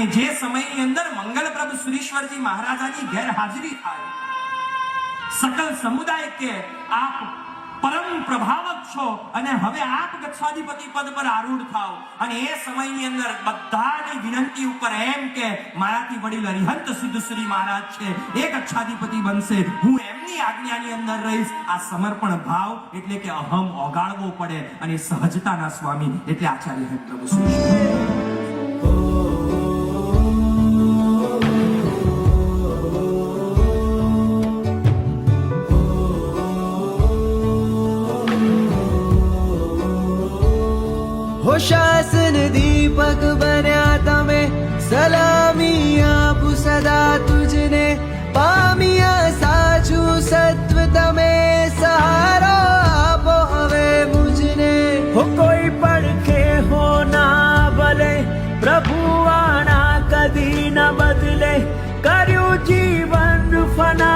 જે સમયની અંદર મંગલપ્રભુ સુરેશ્વરજી મહારાજાની ગેરહાજરી થાય, સકલ સમુદાય કે આપ પરમ પ્રભાવક છો અને હવે આપ ગચ્છાધિપતિ પદ પર આરૂઢ થાઓ, અને એ સમયની અંદર બધાની વિનંતી ઉપર એમ કે મારાથી વડીલ અરિહંત સિદ્ધશ્રી મહારાજ છે એ ગચ્છાધિપતિ બનશે, હું એમની આજ્ઞાની અંદર રહીશ. આ સમર્પણ ભાવ એટલે કે અહમ ઓગાળવો પડે, અને સહજતાના સ્વામી એટલે આચાર્ય પ્રભુ સુરેશ્વર. शासन दीपक बन्या तमे, सलामी आपु सदा तुझने, पामिया साचू सत्व तमे, सहारा आपो हवे मुझने. हो कोई પડખે हो ना भले, प्रभु आना कदी न बदले, કર્યું જીવન ફના